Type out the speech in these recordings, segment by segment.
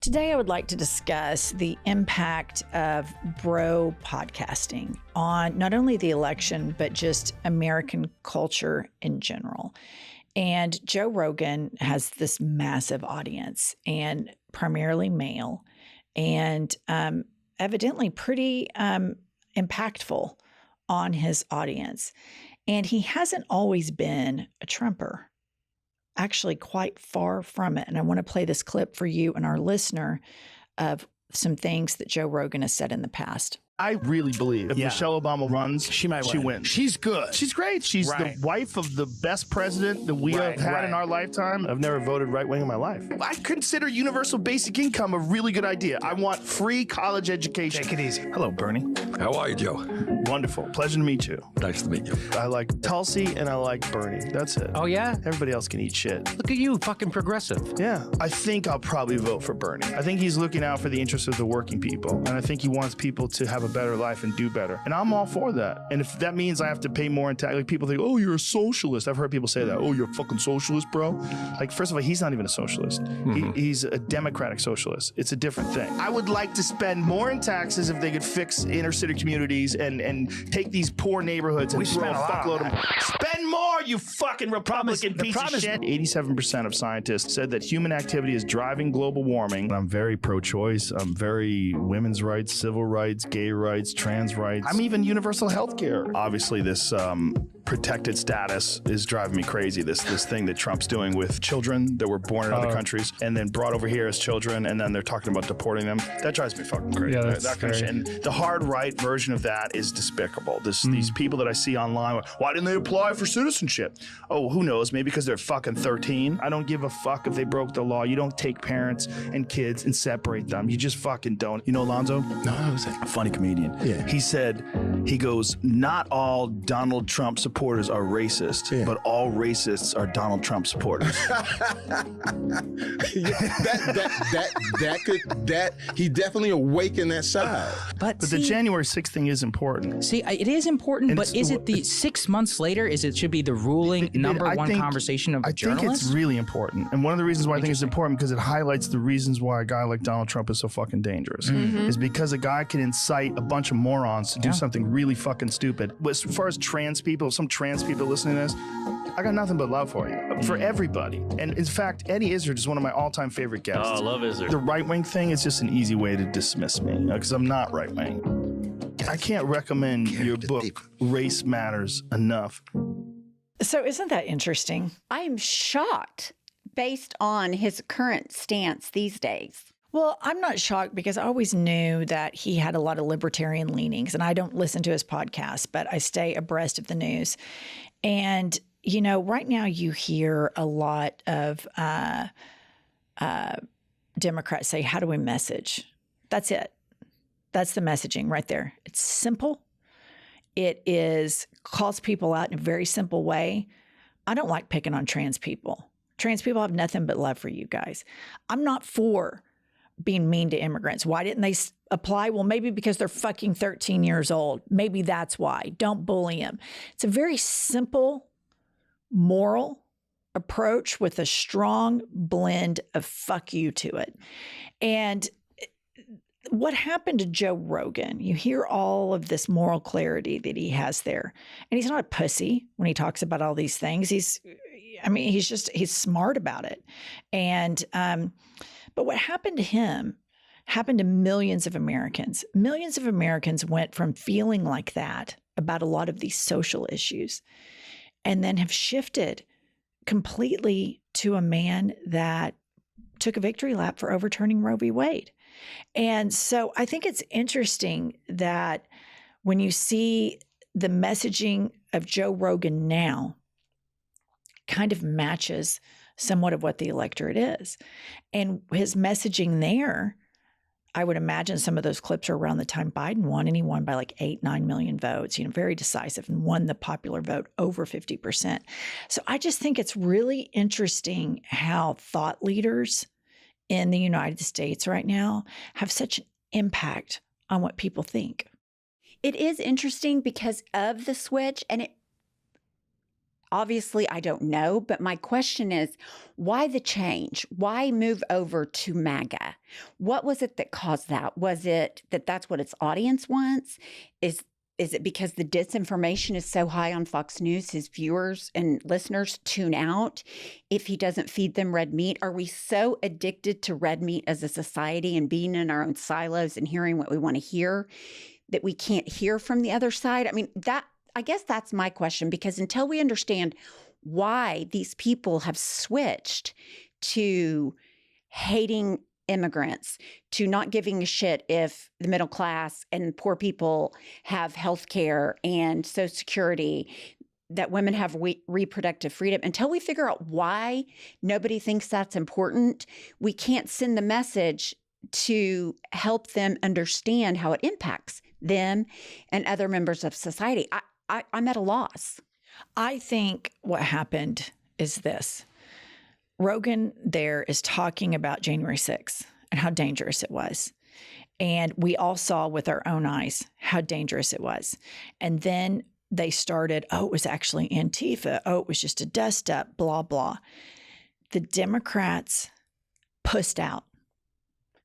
Today, I would like to discuss the impact of bro podcasting on not only the election, but just American culture in general. And Joe Rogan has this massive audience and primarily male and evidently pretty impactful on his audience. And he hasn't always been a Trumper. Actually quite far from it. And I want to play this clip for you and our listener of some things that Joe Rogan has said in the past. I really believe if Michelle Obama runs, she wins. She's good. She's great. She's the wife of the best president that we have had in our lifetime. I've never voted right-wing in my life. I consider universal basic income a really good idea. I want free college education. Take it easy. Hello, Bernie. How are you, Joe? Wonderful. Pleasure to meet you. Nice to meet you. I like Tulsi and I like Bernie. That's it. Oh, yeah? Everybody else can eat shit. Look at you, fucking progressive. Yeah. I think I'll probably vote for Bernie. I think he's looking out for the interests of the working people. And I think he wants people to have a better life and do better. And I'm all for that. And if that means I have to pay more in tax, like people think, oh, you're a socialist. I've heard people say that. Oh, you're a fucking socialist, bro. Like, first of all, he's not even a socialist. He's a democratic socialist. It's a different thing. I would like to spend more in taxes if they could fix inner city communities and take these poor neighborhoods and throw a fuckload of them. Spend more, you fucking Republican piece of shit. 87% of scientists said that human activity is driving global warming. I'm very pro-choice. I'm very women's rights, civil rights, gay rights, trans rights. I'm even universal health care. Obviously, this protected status is driving me crazy. This thing that Trump's doing with children that were born in other countries and then brought over here as children, and then they're talking about deporting them. That drives me fucking crazy. Yeah, that's that kind of shit. And the hard right version of that is despicable. These people that I see online, why didn't they apply for citizenship? Oh, who knows? Maybe because they're fucking 13. I don't give a fuck if they broke the law. You don't take parents and kids and separate them. You just fucking don't. You know Alonzo? No, who's that? A funny comedian. Yeah. He said, he goes, not all Donald Trump supporters are racist, but all racists are Donald Trump supporters. He definitely awakened that side. But the January 6th thing is important. See, it is important, but is it the 6 months later? It should be the ruling number one conversation of journalists? I think it's really important. And one of the reasons why I think it's important because it highlights the reasons why a guy like Donald Trump is so fucking dangerous. Is because a guy can incite a bunch of morons to do something really fucking stupid. But as far as trans people, some trans people listening to this, I got nothing but love for you. For everybody. And in fact, Eddie Izzard is one of my all-time favorite guests. Oh, I love Izzard. The right-wing thing is just an easy way to dismiss me because I'm not right-wing. I can't recommend your book, Race Matters, enough. So isn't that interesting? I am shocked based on his current stance these days. Well, I'm not shocked because I always knew that he had a lot of libertarian leanings, and I don't listen to his podcast, but I stay abreast of the news. And, you know, right now you hear a lot of Democrats say, how do we message? That's it. That's the messaging right there. It's simple. It calls people out in a very simple way. I don't like picking on trans people. Trans people have nothing but love for you guys. I'm not for being mean to immigrants. Why didn't they apply? Well, maybe because they're fucking 13 years old. Maybe that's why. Don't bully them. It's a very simple, moral approach with a strong blend of fuck you to it. And what happened to Joe Rogan? You hear all of this moral clarity that he has there. And he's not a pussy when he talks about all these things. He's smart about it. And, but what happened to him happened to millions of Americans. Millions of Americans went from feeling like that about a lot of these social issues and then have shifted completely to a man that took a victory lap for overturning Roe v. Wade. And so I think it's interesting that when you see the messaging of Joe Rogan now kind of matches somewhat of what the electorate is. And his messaging there, I would imagine some of those clips are around the time Biden won, and he won by like 8-9 million votes, very decisive, and won the popular vote over 50%. So I just think it's really interesting how thought leaders in the United States right now have such an impact on what people think. It is interesting because of the switch, and Obviously, I don't know, but my question is, why the change? Why move over to MAGA? What was it that caused that? Was it that that's what its audience wants? Is it because the disinformation is so high on Fox News, his viewers and listeners tune out if he doesn't feed them red meat? Are we so addicted to red meat as a society and being in our own silos and hearing what we want to hear that we can't hear from the other side? I mean, I guess that's my question, because until we understand why these people have switched to hating immigrants, to not giving a shit if the middle class and poor people have health care and Social Security, that women have reproductive freedom, until we figure out why nobody thinks that's important, we can't send the message to help them understand how it impacts them and other members of society. I'm at a loss. I think what happened is this. Rogan there is talking about January 6th and how dangerous it was. And we all saw with our own eyes how dangerous it was. And then they started, oh, it was actually Antifa. Oh, it was just a dust up, blah, blah. The Democrats pussed out.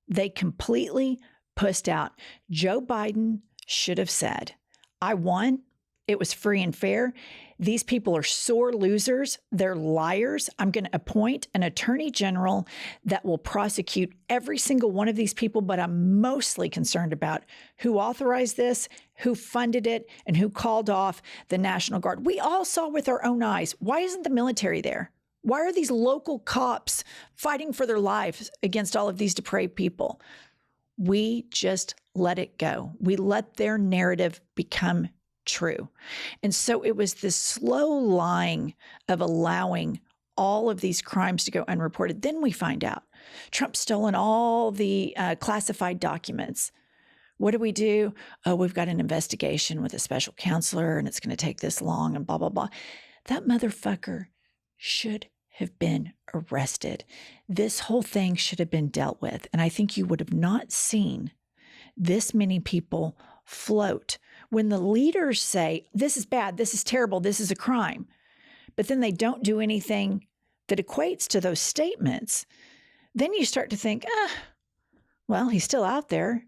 They completely pussed out. Joe Biden should have said, I won. It was free and fair. These people are sore losers. They're liars. I'm going to appoint an attorney general that will prosecute every single one of these people, but I'm mostly concerned about who authorized this, who funded it, and who called off the National Guard. We all saw with our own eyes. Why isn't the military there? Why are these local cops fighting for their lives against all of these depraved people? We just let it go. We let their narrative become true. And so it was this slow lying of allowing all of these crimes to go unreported. Then we find out Trump's stolen all the classified documents. What do? Oh, we've got an investigation with a special counselor and it's going to take this long and blah, blah, blah. That motherfucker should have been arrested. This whole thing should have been dealt with. And I think you would have not seen this many people float when the leaders say, this is bad, this is terrible, this is a crime, but then they don't do anything that equates to those statements. Then you start to think, well, he's still out there.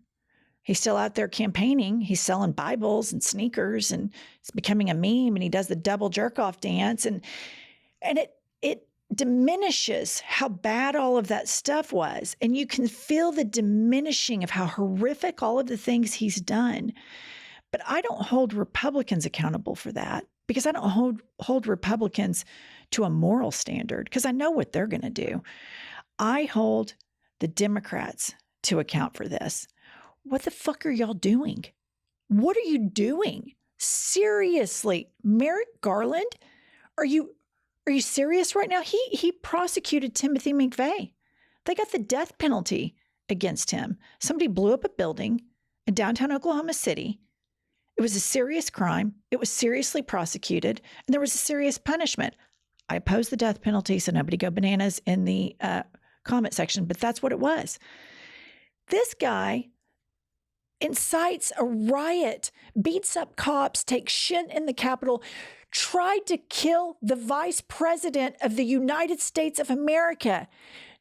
He's still out there campaigning. He's selling Bibles and sneakers and it's becoming a meme and he does the double jerk off dance. And it diminishes how bad all of that stuff was. And you can feel the diminishing of how horrific all of the things he's done. But I don't hold Republicans accountable for that because I don't hold Republicans to a moral standard because I know what they're going to do. I hold the Democrats to account for this. What the fuck are y'all doing? What are you doing? Seriously, Merrick Garland? Are you serious right now? He prosecuted Timothy McVeigh. They got the death penalty against him. Somebody blew up a building in downtown Oklahoma City. It was a serious crime. It was seriously prosecuted, and there was a serious punishment. I oppose the death penalty, so nobody go bananas in the comment section, but that's what it was. This guy incites a riot, beats up cops, takes shit in the Capitol, tried to kill the vice president of the United States of America.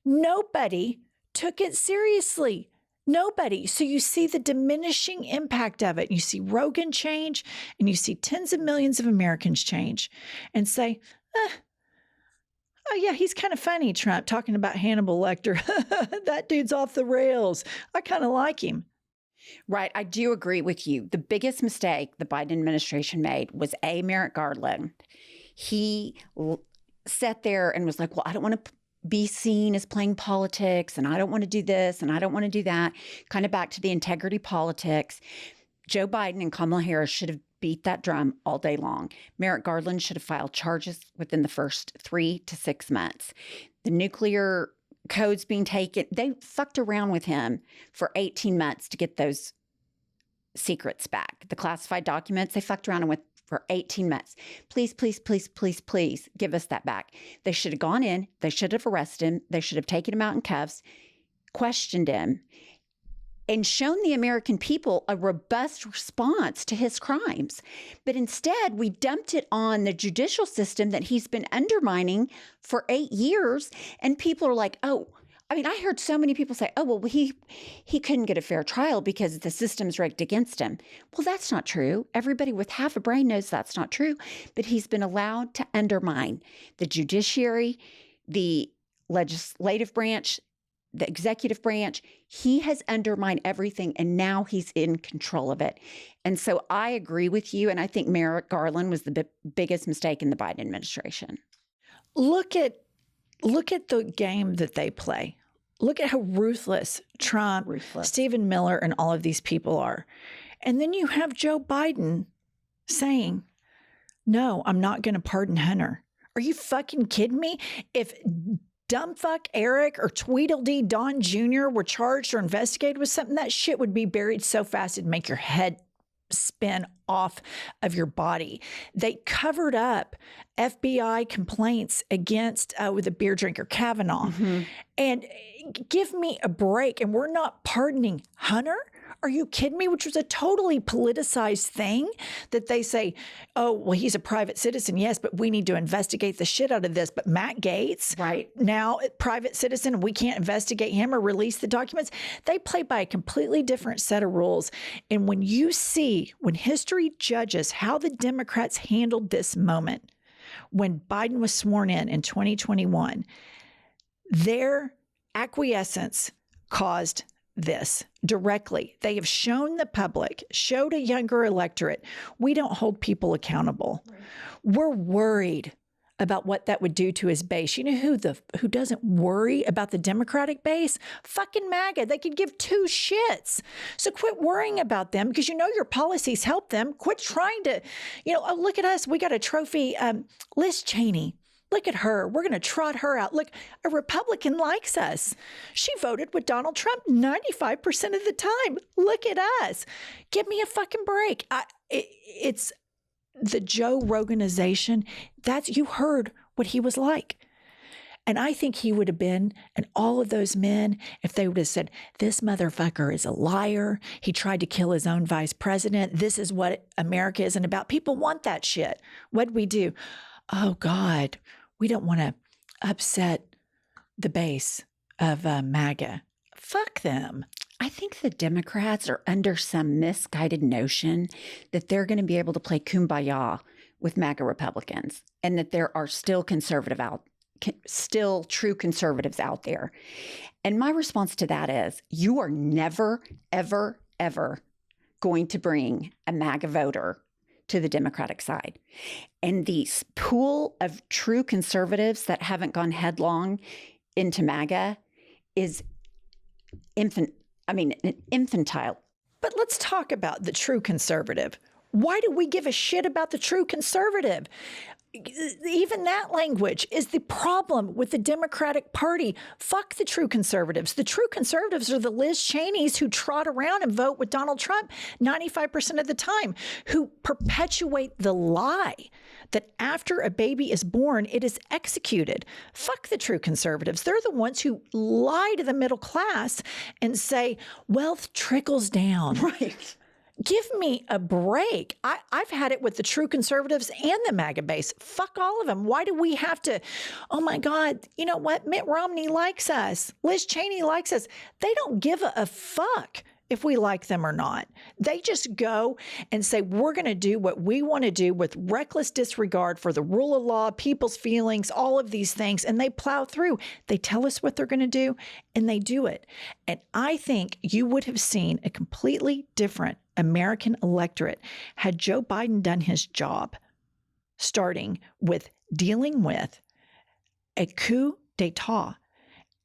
Nobody took it seriously. Nobody. So you see the diminishing impact of it. You see Rogan change and you see tens of millions of Americans change and say, oh yeah, he's kind of funny, Trump, talking about Hannibal Lecter. That dude's off the rails. I kind of like him. Right. I do agree with you. The biggest mistake the Biden administration made was Merrick Garland. He sat there and was like, well, I don't want to be seen as playing politics, and I don't want to do this, and I don't want to do that. Kind of back to the integrity politics. Joe Biden and Kamala Harris should have beat that drum all day long. Merrick Garland should have filed charges within the first 3 to 6 months. The nuclear codes being taken, they fucked around with him for 18 months to get those secrets back. The classified documents, they fucked around with for 18 months. Please, please, please, please, please give us that back. They should have gone in. They should have arrested him. They should have taken him out in cuffs, questioned him, and shown the American people a robust response to his crimes. But instead, we dumped it on the judicial system that he's been undermining for 8 years. And people are like, oh, I mean, I heard so many people say, oh, well, he couldn't get a fair trial because the system's rigged against him. Well, that's not true. Everybody with half a brain knows that's not true. But he's been allowed to undermine the judiciary, the legislative branch, the executive branch. He has undermined everything, and now he's in control of it. And so I agree with you, and I think Merrick Garland was the biggest mistake in the Biden administration. Look at the game that they play. Look at how ruthless Trump, Stephen Miller, and all of these people are. And then you have Joe Biden saying, no, I'm not going to pardon Hunter. Are you fucking kidding me? If dumbfuck Eric or Tweedledee Don Jr. were charged or investigated with something, that shit would be buried so fast it'd make your head spin off of your body. They covered up FBI complaints against with the beer drinker Kavanaugh. Mm-hmm. And give me a break. And we're not pardoning Hunter? Are you kidding me? Which was a totally politicized thing that they say, oh, well, he's a private citizen. Yes, but we need to investigate the shit out of this. But Matt Gaetz, right now, private citizen, we can't investigate him or release the documents. They play by a completely different set of rules. And when you see, when history judges how the Democrats handled this moment, when Biden was sworn in 2021, their acquiescence caused this directly. They have shown the public, showed a younger electorate, we don't hold people accountable. Right. We're worried about what that would do to his base. You know who doesn't worry about the Democratic base? Fucking MAGA. They could give two shits. So quit worrying about them because you know your policies help them. Quit trying to, oh, look at us. We got a trophy. Liz Cheney. Look at her. We're going to trot her out. Look, a Republican likes us. She voted with Donald Trump 95% of the time. Look at us. Give me a fucking break. It's the Joe Roganization. You heard what he was like. And I think he would have been, and all of those men, if they would have said, this motherfucker is a liar. He tried to kill his own vice president. This is what America isn't about. People want that shit. What'd we do? Oh, God, we don't want to upset the base of MAGA. Fuck them. I think the Democrats are under some misguided notion that they're going to be able to play kumbaya with MAGA Republicans and that there are still true conservatives out there. And my response to that is you are never, ever, ever going to bring a MAGA voter to the Democratic side. And the pool of true conservatives that haven't gone headlong into MAGA is infantile. But let's talk about the true conservative. Why do we give a shit about the true conservative? Even that language is the problem with the Democratic Party. Fuck the true conservatives. The true conservatives are the Liz Cheneys who trot around and vote with Donald Trump 95% of the time, who perpetuate the lie that after a baby is born, it is executed. Fuck the true conservatives. They're the ones who lie to the middle class and say wealth trickles down. Right. Give me a break. I've had it with the true conservatives and the MAGA base. Fuck all of them. Why do we have to, oh my God, you know what? Mitt Romney likes us. Liz Cheney likes us. They don't give a fuck if we like them or not. They just go and say, we're going to do what we want to do with reckless disregard for the rule of law, people's feelings, all of these things. And they plow through. They tell us what they're going to do and they do it. And I think you would have seen a completely different American electorate had Joe Biden done his job, starting with dealing with a coup d'etat.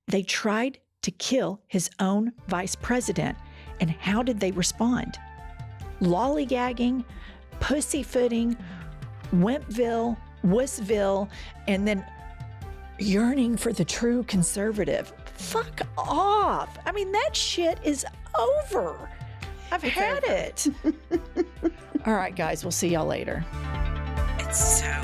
They tried to kill his own vice president. And how did they respond? Lollygagging, pussyfooting, Wimpville, Wussville, and then yearning for the true conservative. Fuck off. I mean, that shit is over. I've had it. All right, guys, we'll see y'all later. It's so